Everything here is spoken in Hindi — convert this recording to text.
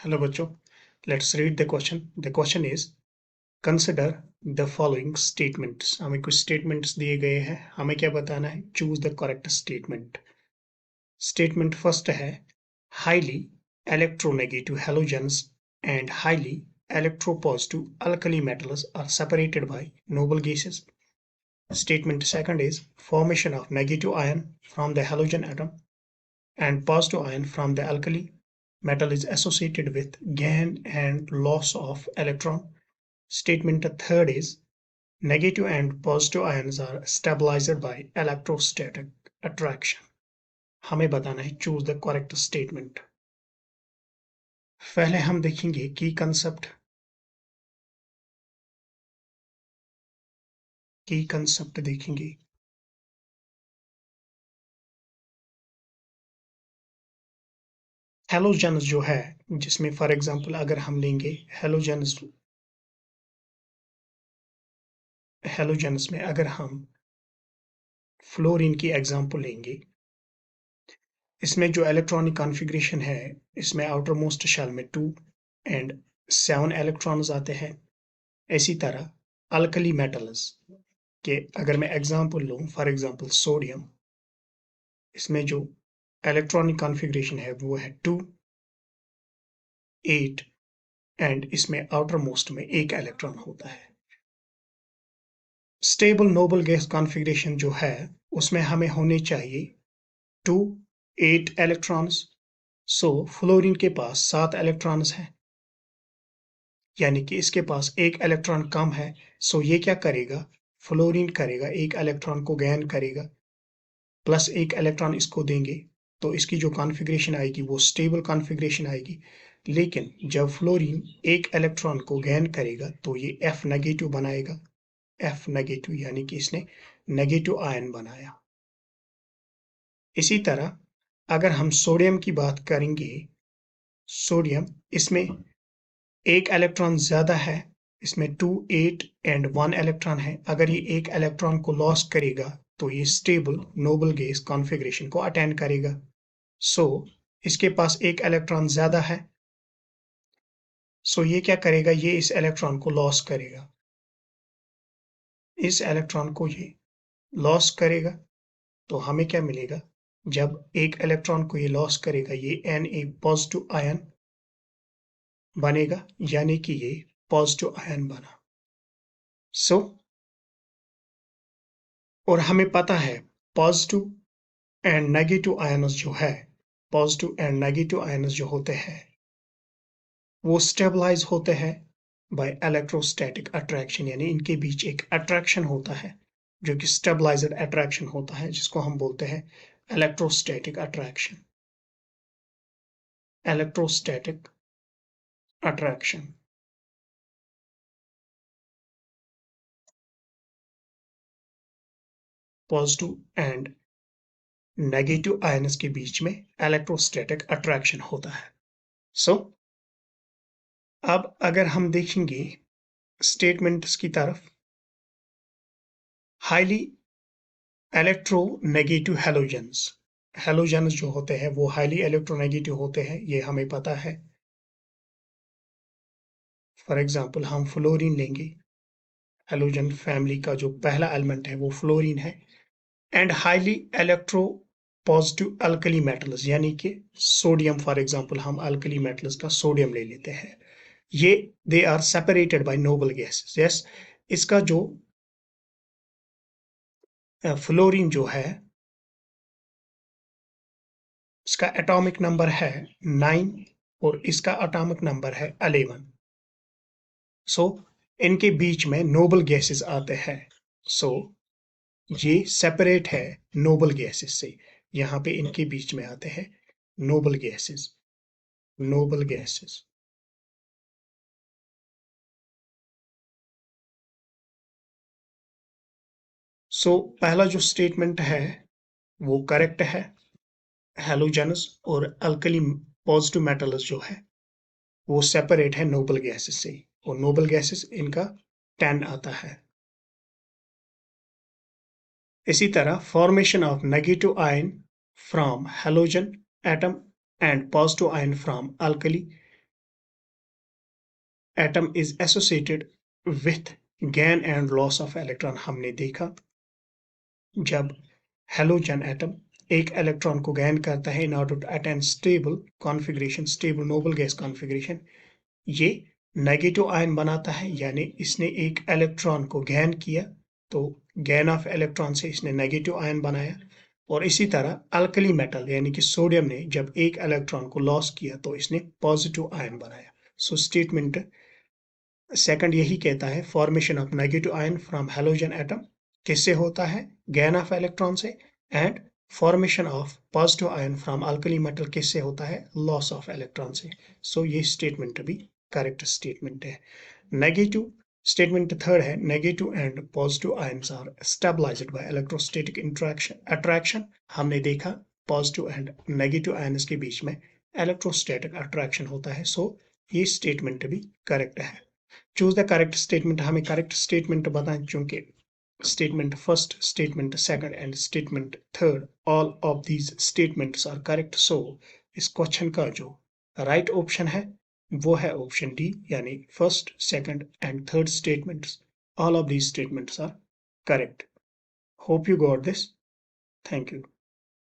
हेलो बच्चों, let's read the question. The question is consider the following statements. हमें कुछ स्टेटमेंट्स दिए गए हैं, हमें क्या बताना है? Choose the correct statement. Statement first है highly electronegative halogens and highly electropositive alkali metals are separated by noble gases. Statement second is formation of negative ion from the halogen atom and positive ion from the alkali metal is associated with gain and loss of electron. Statement third is negative and positive ions are stabilized by electrostatic attraction. हमें बताना है चूज द करेक्ट स्टेटमेंट। पहले हम देखेंगे की कंसेप्ट देखेंगे। हेलोजेन्स जो है, जिसमें फॉर एग्जांपल अगर हम लेंगे हेलोजेन्स में अगर हम फ्लोरीन की एग्जांपल लेंगे, इसमें जो इलेक्ट्रॉनिक कॉन्फ़िगरेशन है, इसमें आउटर मोस्ट शेल में 2 एंड 7 इलेक्ट्रॉन्स आते हैं। इसी तरह अल्कली मेटल्स के अगर मैं एग्जांपल लूं, फॉर एग्जांपल सोडियम, इसमें जो इलेक्ट्रॉनिक कॉन्फ़िगरेशन है वो है 2 8 एंड इसमें आउटर मोस्ट में 1 इलेक्ट्रॉन होता है। स्टेबल नोबल गैस कॉन्फ़िगरेशन जो है, उसमें हमें होने चाहिए 2 8 इलेक्ट्रॉन्स। सो फ्लोरीन के पास 7 इलेक्ट्रॉन्स हैं, यानी कि इसके पास 1 इलेक्ट्रॉन कम है। सो ये क्या करेगा? फ्लोरीन करेगा 1 इलेक्ट्रॉन को गेन करेगा, प्लस 1 इलेक्ट्रॉन इसको देंगे, तो इसकी जो कॉन्फ़िगरेशन आएगी वो स्टेबल कॉन्फ़िगरेशन आएगी। लेकिन जब फ्लोरीन 1 इलेक्ट्रॉन को गेन करेगा तो ये F नेगेटिव बनाएगा। F नेगेटिव यानी कि इसने नेगेटिव आयन बनाया। इसी तरह अगर हम सोडियम की बात करेंगे, सोडियम इसमें 1 इलेक्ट्रॉन ज़्यादा है, इसमें 2 8 एंड 1 इलेक्ट्रॉन है। अगर ये 1 इलेक्ट्रॉन को लॉस करेगा तो ये स्टेबल नोबल गैस कॉन्फ़िगरेशन को अटेंड करेगा। सो इसके पास 1 इलेक्ट्रॉन ज़्यादा है, सो ये क्या करेगा? ये इस इलेक्ट्रॉन को लॉस करेगा, इस इलेक्ट्रॉन को ये लॉस करेगा। तो हमें क्या मिलेगा? जब 1 इलेक्ट्रॉन को ये लॉस करेगा, ये Na पॉजिटिव आयन बनेगा, यानी कि ये पॉजिटिव आयन बना। सो और हमें पता है पॉजिटिव एंड नेगेटिव आयन्स जो है, पॉजिटिव एंड नेगेटिव आयन्स जो होते हैं वो स्टेबलाइज होते हैं बाय इलेक्ट्रोस्टैटिक अट्रैक्शन, यानी इनके बीच एक अट्रैक्शन होता है जो कि स्टेबलाइज्ड अट्रैक्शन होता है, जिसको हम बोलते हैं electrostatic attraction. Electrostatic attraction. Positive and negative ions के बीच में इलेक्ट्रोस्टैटिक अट्रैक्शन होता है। सो अब अगर हम देखेंगे स्टेटमेंट्स की तरफ, हाईली इलेक्ट्रोनेगेटिव हैलोजेंस, हैलोजेंस जो होते हैं वो हाईली इलेक्ट्रोनेगेटिव होते हैं, ये हमें पता है। फॉर एग्जांपल हम फ्लोरीन लेंगे, हैलोजन फैमिली का जो पहला एलिमेंट है वो फ्लोरीन है। And highly electropositive alkali metals, यानी कि सोडियम, फॉर एग्जांपल हम अल्कली मेटल्स का सोडियम ले लेते हैं, ये they are separated by noble gases. Yes, इसका जो फ्लोरीन जो है, इसका एटॉमिक नंबर है 9 और इसका एटॉमिक नंबर है 11। सो इनके बीच में नोबल गैसेस आते हैं। सो ये सेपरेट है नोबल गैसेस से, यहाँ पे इनके बीच में आते हैं noble gases. Noble gases. So पहला जो स्टेटमेंट है वो करेक्ट है। हैलोजेनस और अल्कली पॉजिटिव मेटल्स जो है वो सेपरेट है नोबल गैसेस से, और नोबल गैसेस इनका 10 आता है। इसी तरह formation of negative ion from halogen atom and positive ion from alkali atom is associated with gain and loss of electron. हमने देखा जब हेलोजन एटम एक इलेक्ट्रॉन को गेन करता है in order to attain stable configuration, stable noble gas configuration, ये नेगेटिव आयन बनाता है, यानी इसने एक इलेक्ट्रॉन को गेन किया तो गेन ऑफ इलेक्ट्रॉन से इसने नेगेटिव आयन बनाया। और इसी तरह अल्कली मेटल यानी कि सोडियम ने जब एक इलेक्ट्रॉन को लॉस किया तो इसने पॉजिटिव आयन बनाया। सो स्टेटमेंट सेकंड यही कहता है formation of negative ion from halogen atom किससे होता है, गेन ऑफ इलेक्ट्रॉन से, and formation of positive ion from alkali metal किससे होता है, लॉस ऑफ इलेक्ट्रॉन से। सो ये स्टेटमेंट भी करेक्ट स्टेटमेंट है। नेगेटिव स्टेटमेंट थर्ड है negative and positive ions are stabilised by electrostatic interaction attraction. हमने देखा पॉजिटिव एंड नेगेटिव आयंस के बीच में इलेक्ट्रोस्टैटिक अट्रैक्शन होता है। सो ये स्टेटमेंट भी करेक्ट है। चूज द करेक्ट स्टेटमेंट, हमें करेक्ट स्टेटमेंट बताएं, चूंकि statement first, statement second and statement third, all of these statements are correct. So इस क्वेश्चन का जो राइट ऑप्शन है वो है ऑप्शन डी, यानी first second and third statements, all of these statements are correct. Hope you got this. Thank you.